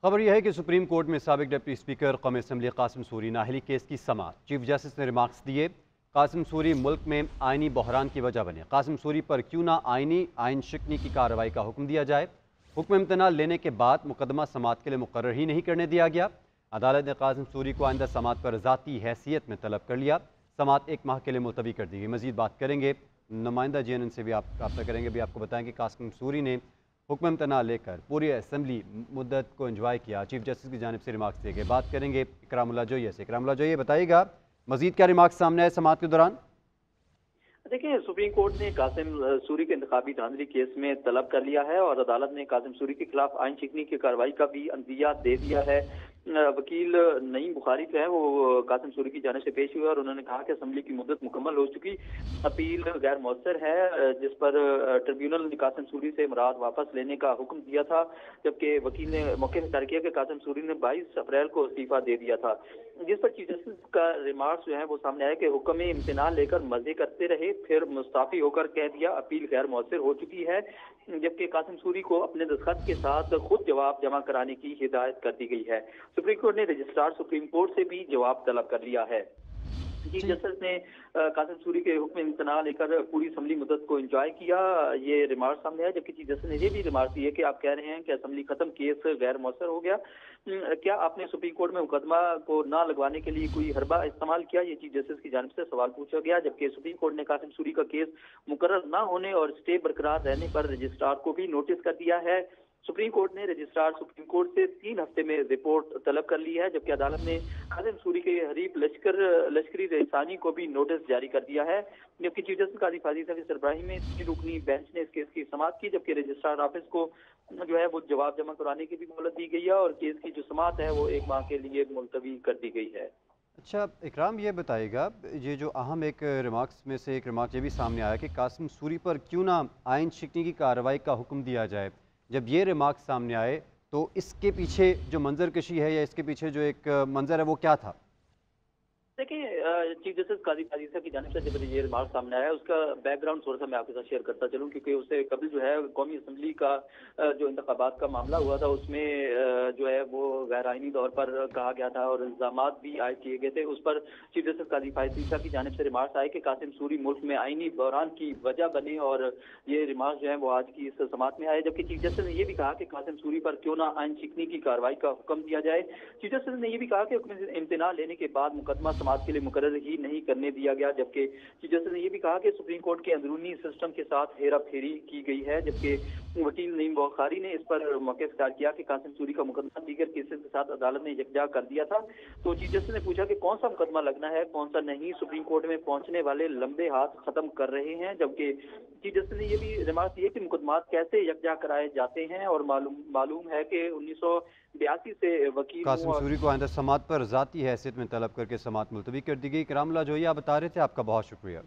खबर यह है कि सुप्रीम कोर्ट में साबिक डिप्टी स्पीकर कौमी असम्बली कासिम सूरी नाहली केस की समाअत। चीफ जस्टिस ने रिमार्क्स दिए। कासिम सूरी मुल्क में आइनी बहरान की वजह बने। कासिम सूरी पर क्यों ना आइन शिकनी की कार्रवाई का हुक्म दिया जाए। हुक्म इम्तना लेने के बाद मुकदमा समाअत के लिए मुकर्रर ही नहीं करने दिया गया। अदालत ने कासिम सूरी को आइंदा समाअत पर ज़ाती हैसियत में तलब कर लिया। समाअत 1 माह के लिए मुलतवी कर दी गई। मजीद बात करेंगे, नुमाइंदा JNN से भी आप रब्ता करेंगे। भी आपको बताएं कि कासिम सूरी ने हुक्म इम्तना लेकर पूरी असम्बली मुद्दत को एंजॉय किया। चीफ जस्टिस की जानिब से रिमार्क्स दिए गए। बात करेंगे इकरामुल्लाह जोइया से। इकरामुल्लाह जोइया, बताइएगा मजीद क्या रिमार्क्स सामने आए समाअत के दौरान। देखिए, सुप्रीम कोर्ट ने कासिम सूरी के इंतखाबी धांधली केस में तलब कर लिया है और अदालत ने कासिम सूरी के खिलाफ आइन शिकनी की कार्रवाई का भी अंदिया दे दिया है। वकील नईम बुखारी जो है वो कासिम सूरी की जानिब से पेश हुए और उन्होंने कहा कि असम्बली की मुद्दत मुकम्मल हो चुकी, अपील गैर मौसर है, जिस पर ट्रिब्यूनल ने कासिम सूरी से मुराद वापस लेने का हुक्म दिया था, जबकि वकील ने मौके पर किया कि कासिम सूरी ने 22 अप्रैल को इस्तीफा दे दिया था, जिस पर चीफ जस्टिस का रिमार्क्स जो है वो सामने आया कि हुक्म इम्तिनान लेकर मजे करते रहे, फिर मुस्ताफी होकर कह दिया अपील गैर मौसर हो चुकी है, जबकि कासिम सूरी को अपने दस्तखत के साथ खुद जवाब जमा कराने की हिदायत कर दी गई है। सुप्रीम कोर्ट ने रजिस्ट्रार सुप्रीम कोर्ट से भी जवाब तलब कर लिया है। चीफ जस्टिस ने कासिम सूरी के हुक्म इम्तना लेकर पूरी असम्बली मुद्दत को एंजॉय किया, ये रिमार्क सामने आया। जबकि चीफ जस्टिस ने ये भी रिमार्क दिए कि आप कह रहे हैं कि असम्बली खत्म, केस गैर मौसर हो गया, क्या आपने सुप्रीम कोर्ट में मुकदमा को ना लगवाने के लिए कोई हरबा इस्तेमाल किया। ये चीफ जस्टिस की जानिब से सवाल पूछा गया, जबकि सुप्रीम कोर्ट ने कासिम सूरी का केस मुकर्रर न होने और स्टे बरकरार रहने पर रजिस्ट्रार को भी नोटिस कर दिया है। सुप्रीम कोर्ट ने रजिस्ट्रार सुप्रीम कोर्ट से 3 हफ्ते में रिपोर्ट तलब कर ली है, जबकि अदालत ने कासिम सूरी के हरीफ लश्करी रईसानी को भी नोटिस जारी कर दिया है। जबकि चीफ जस्टिस काजी फाजी की सरबराही में 3 रुकनी बेंच ने इस केस की समाअत की, जबकि रजिस्ट्रार ऑफिस को जो है वो जवाब जमा कराने की भी मोहलत दी गई है और केस की जो समाअत है वो 1 माह के लिए मुलतवी कर दी गई है। अच्छा इकराम, ये बताइएगा, ये जो अहम एक रिमार्क्स में से एक रिमार्क ये भी सामने आया कि कासिम सूरी पर क्यों ना आइन शिकनी की कार्रवाई का हुक्म दिया जाए। जब ये रिमार्क सामने आए तो इसके पीछे जो मंजर कशी है या इसके पीछे जो एक मंजर है वो क्या था। देखिए, चीफ जस्टिस काजी फाजीसा की जानिब से जब ये रिमार्क सामने आया उसका बैकग्राउंड थोड़ा सा मैं आपके साथ शेयर करता चलूं, क्योंकि उससे कभी जो है कौमी असम्बली का जो इंतखाबात का मामला हुआ था उसमें जो है वो गैर आइनी तौर पर कहा गया था और इल्जाम भी आयद किए गए थे। उस पर चीफ जस्टिस काजी फाजीसा की जानिब से रिमार्क आए कि कासिम सूरी मुल्क में आइनी बहरान की वजह बने और ये रिमार्क जो है वो आज की इस समाअत में आए। जबकि चीफ जस्टिस ने यह भी कहा कि कासिम सूरी पर क्यों ना आइन शिकनी की कार्रवाई का हुक्म दिया जाए। चीफ जस्टिस ने यह भी कहा कि हुक्म इम्तिना लेने के बाद मुकदमा समाअत के लिए मुकर्रर ही नहीं करने दिया गया। जबकि चीफ जस्टिस ने यह भी कहा कि सुप्रीम कोर्ट के अंदरूनी सिस्टम के साथ हेरा फेरी की गई है। जबकि वकील नईम बुखारी ने इस पर मौके इख्तियार किया कि कासिम सूरी का मुकदमा दीगर केसेस के साथ अदालत ने यकजा कर दिया था। तो चीफ जस्टिस ने पूछा कि कौन सा मुकदमा लगना है, कौन सा नहीं। सुप्रीम कोर्ट में पहुंचने वाले लंबे हाथ खत्म कर रहे हैं। जबकि चीफ जस्टिस ने यह भी रिमार्क दिए कि मुकदमात कैसे यकजा कराए जाते हैं और मालूम है कि 1982 से वकील कासिम सूरी को आइंदा समाअत पर ज़ाती हैसियत में तलब करके समाअत मुलतवी कर दी गई। इकरामुल्लाह जोइया बता रहे थे, आपका बहुत शुक्रिया।